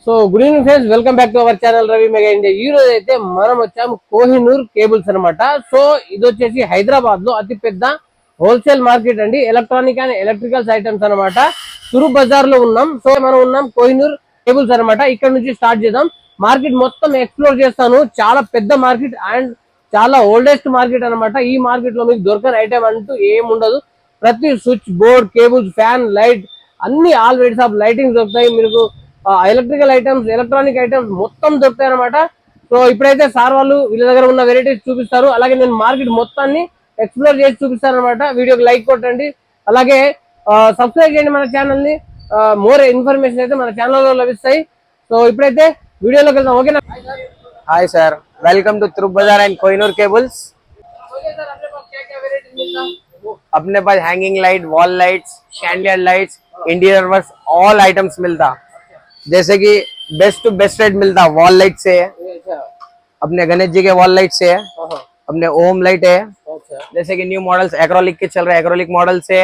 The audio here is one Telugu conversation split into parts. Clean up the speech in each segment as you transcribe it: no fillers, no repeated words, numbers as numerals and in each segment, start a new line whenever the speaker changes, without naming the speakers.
So good evening friends, welcome back to our channel Ravi mega India. ఈ రోజు అయితే మనం వచ్చాము కోహినూర్ కేబుల్స్ అనమాట. సో ఇది వచ్చేసి హైదరాబాద్ లో అతి పెద్ద హోల్సేల్ మార్కెట్ అండి, ఎలక్ట్రానిక్ అండ్ ఎలక్ట్రికల్స్ ఐటమ్స్ అనమాట. తురు బజార్ లో ఉన్నాం. సో మనం ఉన్నాం కోహినూర్ కేబుల్స్ అనమాట. ఇక్కడ నుంచి స్టార్ట్ చేద్దాం. మార్కెట్ మొత్తం ఎక్స్ప్లోర్ చేస్తాను. చాలా పెద్ద మార్కెట్ అండ్ చాలా ఓల్డెస్ట్ మార్కెట్ అనమాట. ఈ మార్కెట్ లో మీకు దొరకని ఐటమ్ అంటూ ఏముండదు. ప్రతి switch board, cables, fan, light అన్ని ఆల్ వెరైటీస్ ఆఫ్ లైటింగ్స్ దొరుకుతాయి మీకు. ఎలక్ట్రికల్ ఐటమ్స్, ఎలక్ట్రానిక్ ఐటమ్స్ మొత్తం దొరుకుతాయి అనమాట. సో ఇప్పుడైతే సార్ వాళ్ళు వీళ్ళ దగ్గర ఉన్న వెరైటీస్ చూపిస్తారు. అలాగే నేను మార్కెట్ మొత్తాన్ని ఎక్స్ప్లోర్ చేసి చూపిస్తాను అనమాట. వీడియోకి లైక్ కొట్టండి, అలాగే సబ్స్క్రైబ్ చేయండి మన ఛానల్ ని. మోర్ ఇన్ఫర్మేషన్ అయితే మన ఛానల్లో లభిస్తాయి. సో ఇప్పుడైతే వీడియోలోకి వెళ్దాం. ఓకేనా?
Hi sir, welcome to Turup Bazaar and Kohinoor cables. अपने पास hanging light, wall lights, chandelier lights, interior work all items मिलता। जैसे कि बेस्ट टू बेस्ट रेट मिलता। वॉल लाइट से है, अपने गणेश जी के वॉल लाइट से है, अपने ओम लाइट है। जैसे कि न्यू मॉडल्स एक्रोलिक के चल रहे हैं, एक्रोलिक मॉडल से,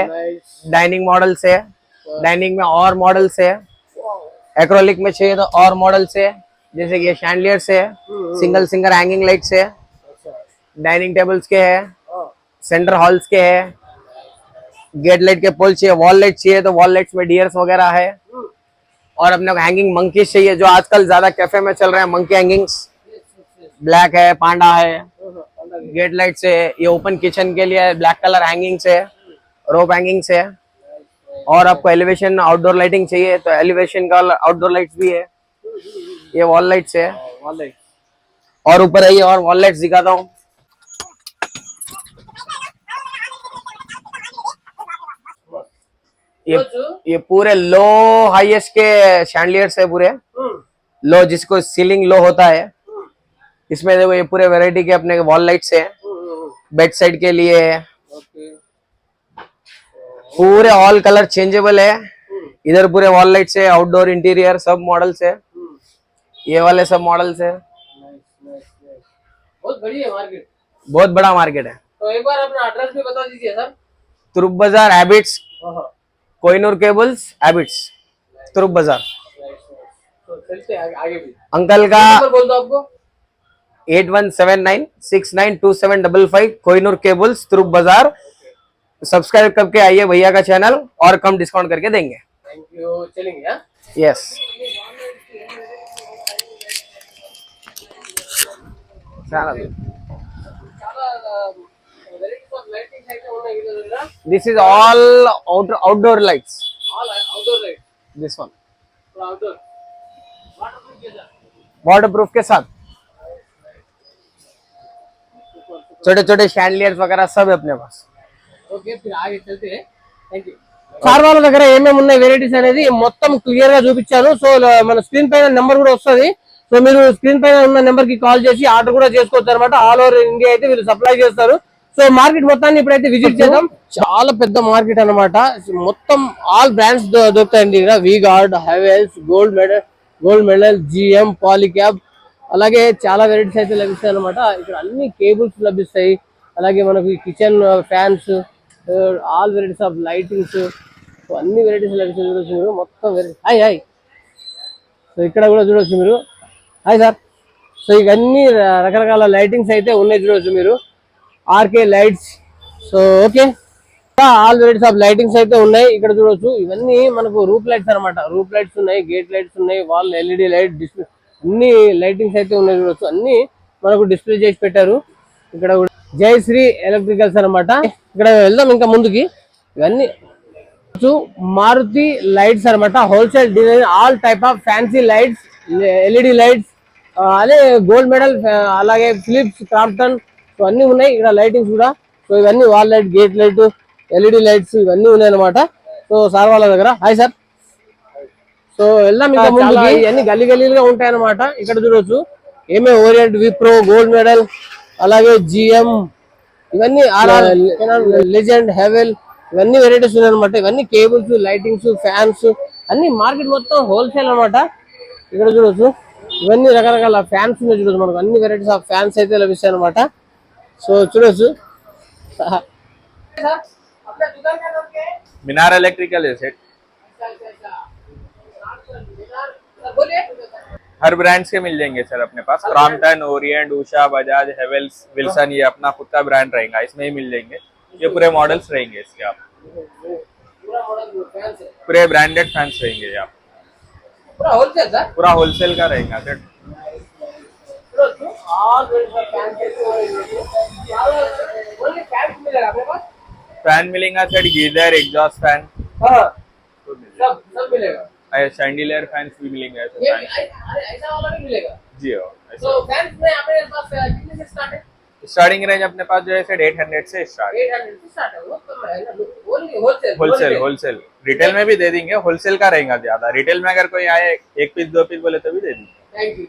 डाइनिंग मॉडल से, डाइनिंग में और मॉडल से, एक्रोलिक में चाहिए तो और मॉडल से, जैसे कि ये शैंडलियर से, सिंगल सिंगर हैंगिंग लाइट से, डाइनिंग टेबल्स के है, सेंटर हॉल्स के है, गेट लाइट के पोल चाहिए, वॉल लाइट चाहिए तो वॉल लाइट्स में डियर्स वगैरह है, और अपने को हैंगिंग मंकीज चाहिए जो आजकल ज्यादा कैफे में चल रहे हैं। मंकी हैंगिंग्स ब्लैक है, पांडा है। गेट लाइट से ये ओपन किचन के लिए ब्लैक कलर हैंगिंग से, रोप हैंगिंग से। और आपको एलिवेशन आउटडोर लाइटिंग चाहिए तो एलिवेशन का आउटडोर लाइट्स भी है। ये वॉल लाइट्स है, और ऊपर है ये और वॉल लाइट्स दिखाता हूँ। ये पूरे लो हाईएस्ट के शैंडलियर्स है पूरे लो, जिसको सीलिंग लो होता है। इसमें देखो ये पूरे वैरायटी के अपने वॉल लाइट्स है, बेड साइड के लिए है, पूरे ऑल कलर चेंजेबल है। इधर पूरे वॉल लाइट्स है, आउटडोर इंटीरियर सब मॉडल्स है, ये वाले सब मॉडल्स है।
बहुत बड़ी है मार्केट,
बहुत बड़ा मार्केट है।
तो एक बार अपना एड्रेस भी बता दीजिए सर।
तुरुप बाजार हैबिट्स, कोहिनूर केबल्स हैबिट्स, तुरुप बाजार।
तो चलते आगे भी।
अंकल का
नंबर बोल दो आपको।
8179692755, कोहिनूर केबल्स, तुरुप बाजार। सब्सक्राइब करके आइए भैया का चैनल, और कम डिस्काउंट करके देंगे।
Thank you. चलेंगे हाँ?
Yes. This is all outdoor lights.
All outdoor light.
This one
Outdoor. Waterproof के साथ।
waterproof के साथ। छोटे छोटे शैंडलियर्स वगैरह सब है अपने पास।
ఓకే, फिर आगे चलते हैं। Thank you. సార్ వాళ్ళ దగ్గర ఏమేమి ఉన్నాయి వెరైటీస్ అనేది మొత్తం క్లియర్ గా చూపించాను. సో మన స్క్రీన్ పైన నెంబర్ కూడా వస్తుంది. సో మీరు స్క్రీన్ పైన ఉన్న నెంబర్ కి కాల్ చేసి ఆర్డర్ కూడా చేసుకోవచ్చు అనమాట. ఆల్ ఓవర్ ఇండియా అయితే వీళ్ళు సప్లై చేస్తారు. సో మార్కెట్ మొత్తాన్ని ఇప్పుడైతే విజిట్ చేద్దాం. చాలా పెద్ద మార్కెట్ అనమాట. మొత్తం ఆల్ బ్రాండ్స్ దొరుకుతాయండి ఇక్కడ. వి గార్డ్, హెవెల్స్, గోల్డ్ మెడల్, జిఎం, పాలిక్యాబ్, అలాగే చాలా వెరైటీస్ అయితే లభిస్తాయి అనమాట. ఇక్కడ అన్ని కేబుల్స్ లభిస్తాయి. అలాగే మనకు kitchen fans, all varieties of lightings, so అన్ని వెరైటీస్ లభిస్తాయి. చూడొచ్చు మీరు మొత్తం వెరైటీ. హాయ్. సో ఇక్కడ కూడా చూడొచ్చు మీరు. Hi sir. సో ఇవన్నీ రకరకాల లైటింగ్స్ అయితే ఉన్నాయి చూడొచ్చు మీరు. RK lights. So okay, all varieties of lightings అయితే ఉన్నాయి ఇక్కడ చూడొచ్చు. ఇవన్నీ మనకు రూప్ లైట్స్ అనమాట. రూప్ లైట్స్ ఉన్నాయి, గేట్ లైట్స్ ఉన్నాయి, వాల్ ఎల్ఈడి లైట్, డిస్ప్లే, అన్ని లైటింగ్స్ అయితే ఉన్నాయి చూడొచ్చు. అన్ని మనకు డిస్ప్లే చేసి పెట్టారు. ఇక్కడ కూడా జయశ్రీ ఎలక్ట్రికల్స్ అనమాట. ఇక్కడ వెళ్దాం ఇంకా ముందుకి. ఇవన్నీ మారుతి లైట్స్ అనమాట. Wholesale design, all type of fancy lights, LED lights, అదే గోల్డ్ మెడల్, అలాగే ఫిలిప్స్, క్రాంప్టన్, సో అన్ని ఉన్నాయి ఇక్కడ లైటింగ్స్ కూడా. సో ఇవన్నీ wall light, gate light, LED lights ఇవన్నీ ఉన్నాయి అనమాట. సో సార్ వాళ్ళ దగ్గర. Hi sir. సో వెళ్దాం ఇంకా ముందుకి. ఇవన్నీ గల్లీగా ఉంటాయి అనమాట. ఇక్కడ చూడొచ్చు ఏమేమి ఓరియంట్, విప్రో, గోల్డ్ మెడల్, అలాగే జిఎం, ఇవన్నీ లెజెండ్, హెవెల్, ఇవన్నీ వెరైటీస్ ఉన్నాయి అనమాట. ఇవన్నీ కేబుల్స్, లైటింగ్స్, ఫ్యాన్స్ అన్ని మార్కెట్ మొత్తం హోల్సేల్ అనమాట. ఇక్కడ చూడొచ్చు ఇవన్నీ రకరకాల ఫ్యాన్స్ ఉన్నాయి చూడొచ్చు. మనకు అన్ని వెరైటీస్ ఆఫ్ ఫ్యాన్స్ అయితే లభిస్తాయి అనమాట. సో చూడొచ్చు.
मीनार इलेक्ट्रिकल है सेट।
बोलिए।
हर ब्रांड्स के मिल जाएंगे सर अपने पास। Crompton, Orient, Usha, Bajaj, Havells, Wilson, ये अपना खुद का ब्रांड रहेगा, इसमें ही मिल जाएंगे। ये पूरे मॉडल्स रहेंगे इसके, आप
पूरा मॉडल फैंस है,
पूरे ब्रांडेड फैंस रहेंगे ये आप।
पूरा होलसेल सर।
पूरा होलसेल का रहेगा सर।
ओनली फैंस मिलेगा अपने पास।
फैन मिलेगा सर, गीजर, एग्जॉस्ट फैन
हाँ,
सब मिलेगा।
सब मिलेगा।
शैंडिलियर फैंस भी मिलेंगे ऐसे
ये
फैन।
भी ऐसा वाला भी मिलेगा।
जी हो,
तो फैंस में अपने पास कितने से स्टार्ट है?
स्टार्टिंग रेंज अपने पास जो है सर 800 से स्टार्ट।
800 से स्टार्ट है, वो कम है ना। Only wholesale.
Wholesale, wholesale. Retail में भी दे देंगे, होलसेल का रहेगा ज्यादा। रिटेल में अगर कोई आए 1 पीस 2 पीस बोले तो भी दे देंगे।
Thank you.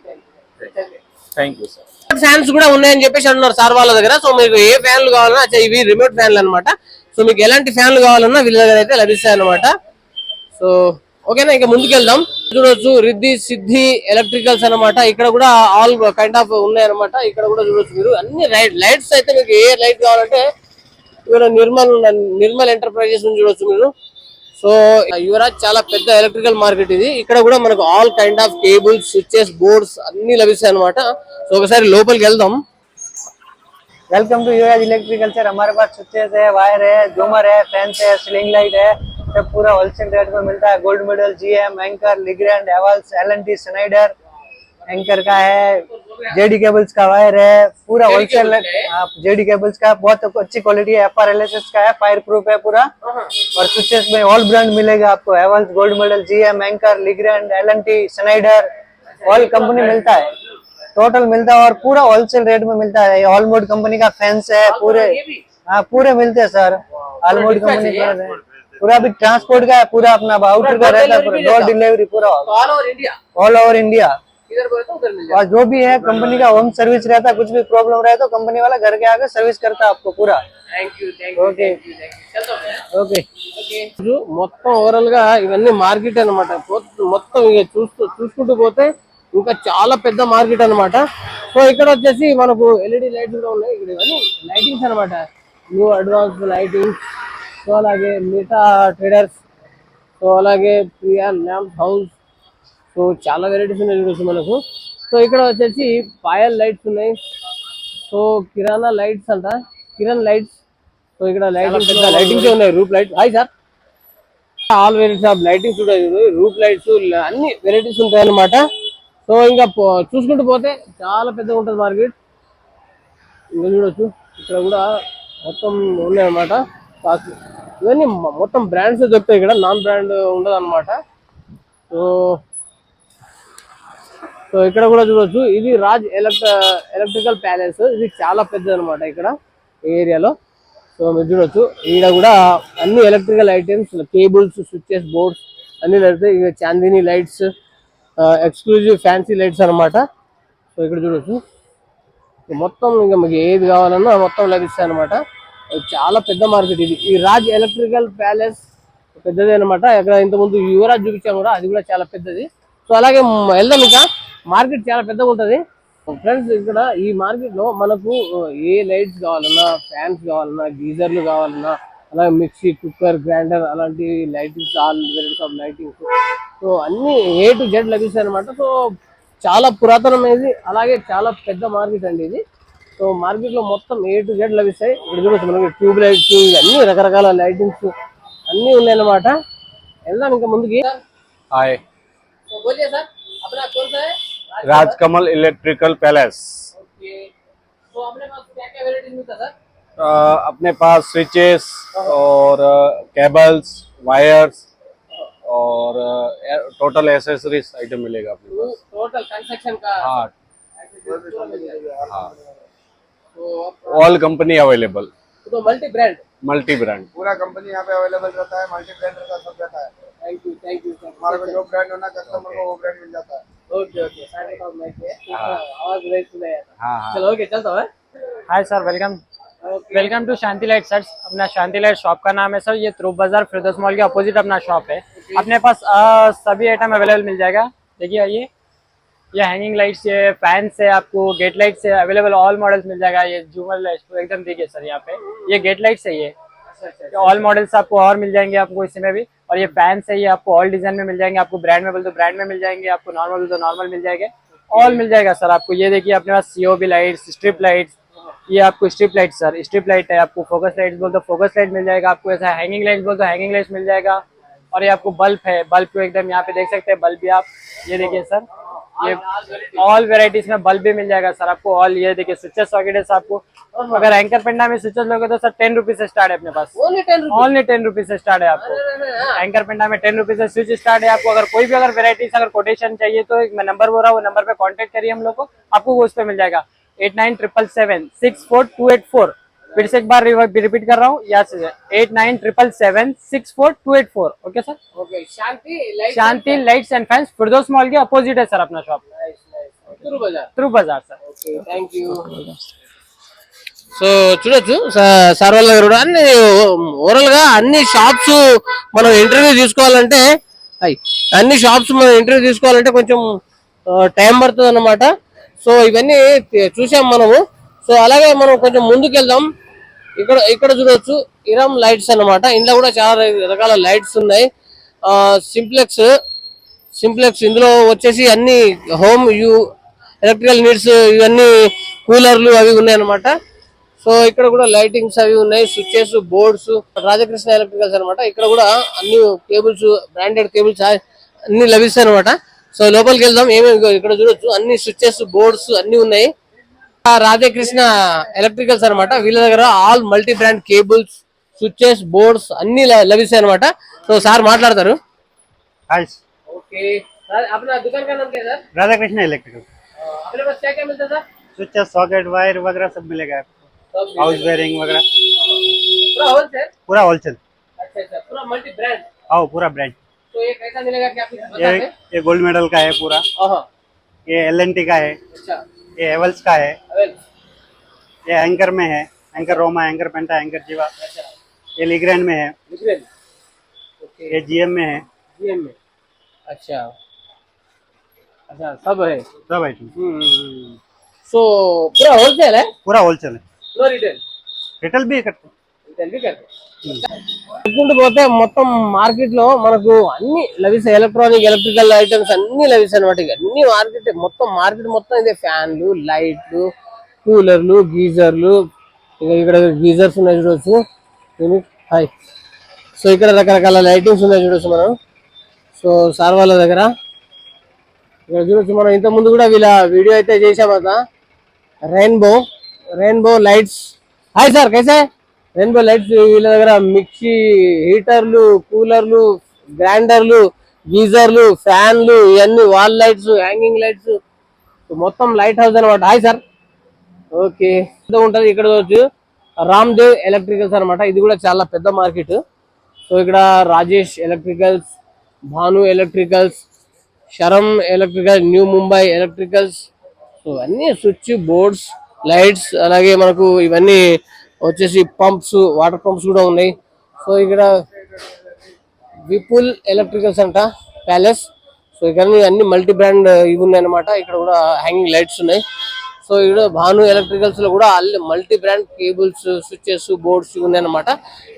Thank you sir.
Fans కూడా ఉన్నాయని చెప్పేసి అంటున్నారు సార్ వాళ్ళ దగ్గర. సో మీకు ఏ ఫ్యాన్లు కావాలన్నా, ఇవి రిమోట్ ఫ్యాన్లు అన్నమాట. సో మీకు ఎలాంటి ఫ్యాన్లు కావాలన్నా వీళ్ళ దగ్గర అయితే లభిస్తాయి అన్నమాట. సో ఓకేనా, ఇంకా ముందుకు వెళ్దాం. చూడొచ్చు రిద్ధి సిద్ధి ఎలక్ట్రికల్స్ అన్నమాట. ఇక్కడ కూడా ఆల్ కైండ్ ఆఫ్ ఉన్నాయి అన్నమాట. ఇక్కడ కూడా చూడొచ్చు మీరు అన్ని లైట్స్ అయితే మీకు ఏ లైట్ కావాలంటే ఇక్కడ నిర్మల్ ఎంటర్ప్రైజెస్ నుంచి చూడొచ్చు మీరు. సో యువరాజ్ చాలా పెద్ద ఎలక్ట్రికల్ మార్కెట్ ఇది. ఇక్కడ కూడా మనకు all kind of cables, switches, boards అన్ని లభిస్తాయి అన్నమాట. సో ఒకసారి లోపలికి వెళ్దాం.
Welcome to Yuvraj electrical sir. हमारे पास स्विचेस है, वायर है, झूमर है, फैंस है, स्लिंग लाइट है, सब पूरा होलसेल रेट में मिलता है। Gold Medal, GM, Anchor, Legrand, Havells, LNT, Schneider, Anchor का है, जेडी केबल्स का वायर है, पूरा होलसेल। जेडी केबल्स का बहुत अच्छी क्वालिटी है, FRLSS का है, फायर प्रूफ है पूरा। और स्विचेस में ऑल ब्रांड मिलेगा आपको, Havells, Gold Medal, GM, Anchor, Legrand, LNT, Schneider, all company मिलता है, टोटल मिलता है। और पूरा होलसेल रेट में मिलता है। ऑलमोड कंपनी का फैंस है पूरे। हाँ, पूरे मिलते हैं सर, ऑलमोड कंपनी का है। पूरा भी ट्रांसपोर्ट का है, पूरा अपना आउटर का रहता है, पूरा डोर डिलीवरी पूरा
all over India,
all over India.
इधर बोले तो उधर मिल
और जो भी है कंपनी का होम सर्विस रहता है, कुछ भी प्रॉब्लम रहे तो कंपनी वाला घर के आके सर्विस करता है आपको पूरा।
जाएगा।
ఓకే ఓకే
మొత్తం ఓవరాల్ గా ఇవన్నీ మార్కెట్ అన్నమాట. మొత్తం ఇక చూసుకుంటూ పోతే ఇంకా చాలా పెద్ద మార్కెట్ అన్నమాట. సో ఇక్కడ వచ్చేసి మనకు ఎల్ఈడి లైట్స్ కూడా ఉన్నాయి. ఇక్కడ ఇవన్నీ లైటింగ్స్ అన్నమాట, న్యూ అడ్వాన్స్ లైటింగ్స్. సో అలాగే మిగతా ట్రేడర్స్, సో అలాగే ప్రియా ల్యాంప్ హౌస్. సో చాలా వెరైటీస్ ఉన్నాయి చూడొచ్చు మనకు. సో ఇక్కడ వచ్చేసి పాయల్ లైట్స్ ఉన్నాయి. సో కిరాణా లైట్స్ అంట, కిరణ్ లైట్స్. సో ఇక్కడ లైటింగ్స్ ఉన్నాయి, Roop lights. Hi sir, all varieties of lightings ఉంటాయి, రూప్ లైట్స్, అన్ని వెరైటీస్ ఉంటాయి అన్నమాట. సో ఇంకా చూసుకుంటూ పోతే చాలా పెద్దగా ఉంటుంది మార్కెట్. ఇంకా చూడొచ్చు ఇక్కడ కూడా మొత్తం ఉన్నాయి అన్నమాట. ఇవన్నీ మొత్తం బ్రాండ్స్ దొరుకుతాయి ఇక్కడ, నాన్ బ్రాండ్ ఉండదు అనమాట. సో సో ఇక్కడ కూడా చూడొచ్చు, ఇది రాజ్ ఎలక్ట్రికల్ ప్యాలెస్. ఇది చాలా పెద్దది అనమాట ఇక్కడ ఏరియాలో. సో మీరు చూడొచ్చు ఈడ కూడా అన్ని electrical items, cables, switches, boards అన్ని దొరుకుతాయి. ఇక Chandni lights, exclusive fancy lights అనమాట. సో ఇక్కడ చూడొచ్చు మొత్తం ఇంకా మీకు ఏది కావాలన్నా మొత్తం లభిస్తాయి అనమాట. చాలా పెద్ద మార్కెట్ ఇది. ఈ రాజ్ ఎలక్ట్రికల్ ప్యాలెస్ పెద్దది అనమాట. అక్కడ ఇంతకుముందు యువరాజ్ చూపించాం కూడా, అది కూడా చాలా పెద్దది. సో అలాగే వెళ్దాం, ఇంకా మార్కెట్ చాలా పెద్దగా ఉంటుంది ఫ్రెండ్స్. ఇక్కడ ఈ మార్కెట్ లో మనకు ఏ లైట్స్ కావాలన్నా, ఫ్యాన్స్ కావాలన్నా, గీజర్లు కావాలన్నా, అలాగే మిక్సీ, కుక్కర్, గ్రైండర్ అలాంటి lightings, all varieties of lightings, so అన్ని A to Z లభిస్తాయి అనమాట. సో చాలా పురాతనమైనది, అలాగే చాలా పెద్ద మార్కెట్ అండి ఇది. సో మార్కెట్ లో మొత్తం A to Z లభిస్తాయి. ఇక్కడ చూడొచ్చు మనకి ట్యూబ్ లైట్స్, అన్ని రకరకాల లైటింగ్స్ అన్ని ఉన్నాయన్నమాట. వెళ్దాం ఇంకా ముందుకి.
हाय,
तो बोलिए सर, अपना कौन सा है?
Rajkamal electrical palace.
ओके, तो अपने पास क्या क्या वेराइटीज मिलता है सर?
अपने पास स्विचेस और केबल्स, वायर्स और टोटल एसेसरीज आइटम मिलेगा अपने पास।
टोटल कंस्ट्रक्शन का
हाँ,
पूरा मिल जाएगा।
हाँ,
तो
ऑल कंपनी अवेलेबल,
तो मल्टी ब्रांड।
Multi brand.
पूरा कंपनी यहाँ पे अवेलेबल रहता है, मल्टी ब्रांड का सब रहता है।
Thank you sir.
हमारे को जो ब्रांड होना कस्टमर को वो ब्रांड मिल जाता है।
ओके सारे काम मैं के आवाज नहीं सुनाया था।
हाँ हाँ,
चलो ओके, चलता हूं।
Hi sir, welcome to Shanti light sir. अपना शांति लाइट शॉप का नाम है सर। ये ध्रुव बाजार फिरदौस मॉल के अपोजिट अपना शॉप है। अपने पास सभी आइटम अवेलेबल मिल जाएगा। देखिए ये हैंगिंग लाइट्स, ये फैंस है, आपको गेट लाइट्स है अवेलेबल, ऑल मॉडल्स मिल जाएगा। ये झूमर लाइट्स एकदम देखिए सर, यहाँ पे ये गेट लाइट्स है, ये ऑल मॉडल्स आपको और मिल जाएंगे आपको इसमें भी। और ये फैंस है, ये आपको ऑल डिजाइन में मिल जाएंगे, आपको ब्रांड में बोल तो ब्रांड में मिल जाएंगे, आपको नॉर्मल बोल तो नॉर्मल मिल जाएंगे, ऑल मिल जाएगा सर आपको। ये देखिए अपने पास COB लाइट्स, स्ट्रिप लाइट्स, ये आपको strip light sir, strip light है, आपको फोकस लाइट्स बोल तो फोकस लाइट मिल जाएगा, आपको ऐसा हैंगिंग लाइट्स बोल तो हैंगिंग लाइट्स मिल जाएगा। और ये आपको बल्ब है, बल्ब को एकदम यहाँ पे देख सकते हैं, बल्ब भी आप ये देखिए सर, ये ऑल वेराइटीज में बल्ब भी मिल जाएगा सर आपको। ऑल ये देखिए स्विचेस सॉकेट्स आपको, अगर एंकर पेंडा में स्विचेस लोगे तो सर 10 रुपीज से स्टार्ट है अपने पास, ओनली 10 रुपीज से स्टार्ट है आपको। एंकर पेंडा में 10 रुपीज से स्विच स्टार्ट है आपको। अगर कोई भी अगर वेराइटीज अगर कोटेशन चाहिए तो मैं नंबर बोल रहा हूँ, वो नंबर पे कॉन्टेक्ट करिए हम लोग को, आपको वो उस पर मिल जाएगा 8977764284। फिर से एक बार रिपीट कर रहा हूँ, यहाँ से 8977764284। Okay sir,
okay.
Shanti lights and fans Firdaus mall के अपोजिट है सर अपना शॉप, త్రూ బజార్ సార్।
Thank you. సో చూడొచ్చు సార్ వాళ్ళ దగ్గర కూడా అన్ని ఓవరాల్ గా అన్ని షాప్స్ మనం ఇంటర్వ్యూ తీసుకోవాలంటే అన్ని షాప్స్ మనం ఇంటర్వ్యూ తీసుకోవాలంటే కొంచెం టైం పడుతుంది అన్నమాట। సో ఇవన్నీ చూసాం మనము। సో అలాగే మనం కొంచెం ముందుకు వెళ్దాం। ఇక్కడ చూడొచ్చు ఇరమ్ లైట్స్ అన్నమాట। ఇందులో కూడా చాలా రకాల లైట్స్ ఉన్నాయి। సింప్లెక్స్ ఇందులో వచ్చేసి అన్ని హోమ్ ఎలక్ట్రికల్ నీడ్స్ ఇవన్నీ కూలర్లు అవి ఉన్నాయి అన్నమాట। సో ఇక్కడ కూడా లైటింగ్స్ అవి ఉన్నాయి, స్విచెస్, బోర్డ్స్, రాధాకృష్ణ ఎలక్ట్రికల్స్ అన్నమాట। ఇక్కడ కూడా అన్ని కేబుల్స్, బ్రాండెడ్ కేబుల్స్ అన్ని లభిస్తాయి అన్నమాట। సో లోపలికి వెళ్దాం। ఏమేమి ఇక్కడ చూడొచ్చు అన్ని స్విచెస్, బోర్డ్స్ అన్ని ఉన్నాయి। రాధాకృష్ణ ఎలక్ట్రికల్స్ అన్నమాట। వీళ్ళ దగ్గర all multi brand cables, switches, boards అన్ని లభిస్తాయి అన్నమాట। సో సార్ మాట్లాడతారు।
हाय
ओके सर, अपना दुकान का नाम क्या है सर?
राधा कृष्ण इलेक्ट्रिकल।
अपने पास क्या क्या मिलता है सर?
स्विचेस, सॉकेट, वायर वगैरह सब मिलेगा आपको, हाउस बेयरिंग वगैरह
पूरा होलसेल?
पूरा होलसेल।
अच्छा अच्छा, पूरा मल्टी ब्रांड।
आओ पूरा ब्रांड।
तो ये कैसा मिलेगा क्या आप बता दें?
ये गोल्ड मेडल का है पूरा,
हाँ।
ये LNT का है,
अच्छा,
ये हेवल्स का है,
अवेल।
ये एंकर में है, एंकर रोमा, एंकर पेंटा, एंकर जीवा।
अच्छा,
ये लिग्रैंड में है,
लिग्रेन। ओके,
ये GM में है,
जीएम में। अच्छा अच्छा, सब है।
सब आइटम
सो पूरा होलसेल है,
पूरा होलसेल है।
No retail?
रिटेल भी करते हैं।
रिटेल भी करते చెప్పుకుంటూ పోతే మొత్తం మార్కెట్ లో మనకు అన్ని లభిస్తాయి, ఎలక్ట్రికల్ ఐటమ్స్ అన్ని లభిస్తాయి అనమాట। అన్ని మార్కెట్ మొత్తం ఇదే, ఫ్యాన్లు, లైట్లు, కూలర్లు, గీజర్లు, ఇక్కడ గీజర్స్ ఉన్నాయి చూడొచ్చు। హాయ్, సో ఇక్కడ రకరకాల లైటింగ్స్ ఉన్నాయి చూడొచ్చు మనం। సో సార్ వాళ్ళ దగ్గర ఇక్కడ చూడొచ్చు మనం, ఇంత ముందు కూడా వీళ్ళ వీడియో అయితే చేసాం కదా, రెయిన్బో లైట్స్। హాయ్ సార్, కైసే? రెయిన్బో లైట్స్ వీళ్ళ దగ్గర మిక్సీ, హీటర్లు, కూలర్లు, గ్రైండర్లు, గీజర్లు, ఫ్యాన్లు, ఇవన్నీ వాల్ లైట్స్, హ్యాంగింగ్ లైట్స్, మొత్తం లైట్ హౌస్ అనమాట। Hi sir, okay. ఉంటది ఇక్కడ చూడొచ్చు రామ్దేవ్ ఎలక్ట్రికల్స్ అనమాట। ఇది కూడా చాలా పెద్ద మార్కెట్। సో ఇక్కడ రాజేష్ ఎలక్ట్రికల్స్, భాను ఎలక్ట్రికల్స్, శరం electrical, new Mumbai electricals, so అన్ని స్విచ్ బోర్డ్స్, లైట్స్, అలాగే మనకు ఇవన్నీ వచ్చేసి పంప్స్, వాటర్ పంప్స్ కూడా ఉన్నాయి। సో ఇక్కడ విపుల్ ఎలక్ట్రికల్స్ అంట, ప్యాలెస్। సో ఇక్కడ అన్ని మల్టీ బ్రాండ్ ఇవి ఉన్నాయి అనమాట। ఇక్కడ కూడా హ్యాంగింగ్ లైట్స్ ఉన్నాయి। సో ఇక్కడ భాను ఎలక్ట్రికల్స్ లో కూడా multi brand cables, switches, boards ఉన్నాయి అనమాట।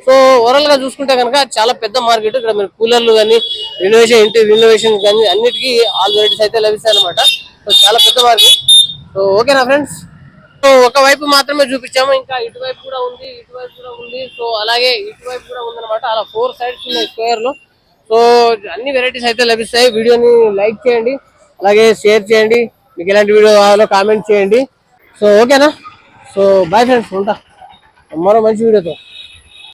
సో ఓవరాల్ గా చూసుకుంటే కనుక చాలా పెద్ద మార్కెట్। ఇక్కడ మీరు కూలర్లు కానీ, ఇంటి రినోవేషన్ కానీ అన్నిటికీ ఆల్ వెరైటీస్ అయితే లభిస్తాయి అనమాట। సో చాలా పెద్ద మార్కెట్। సో ఓకేనా ఫ్రెండ్స్? సో ఒక వైపు మాత్రమే చూపించాము, ఇంకా ఇటువైపు కూడా ఉంది, ఇటువైపు కూడా ఉంది, సో అలాగే ఇటువైపు కూడా ఉందన్నమాట। అలా 4 సైడ్స్ ఉన్నాయి స్క్వేర్ లో। సో అన్ని వెరైటీస్ అయితే లభిస్తాయి। వీడియోని లైక్ చేయండి, అలాగే షేర్ చేయండి, మీకు ఎలాంటి వీడియో కావాలో కామెంట్ చేయండి। సో ఓకేనా? సో బాయ్ ఫ్రెండ్స్, ఉంటా మరో మంచి వీడియోతో।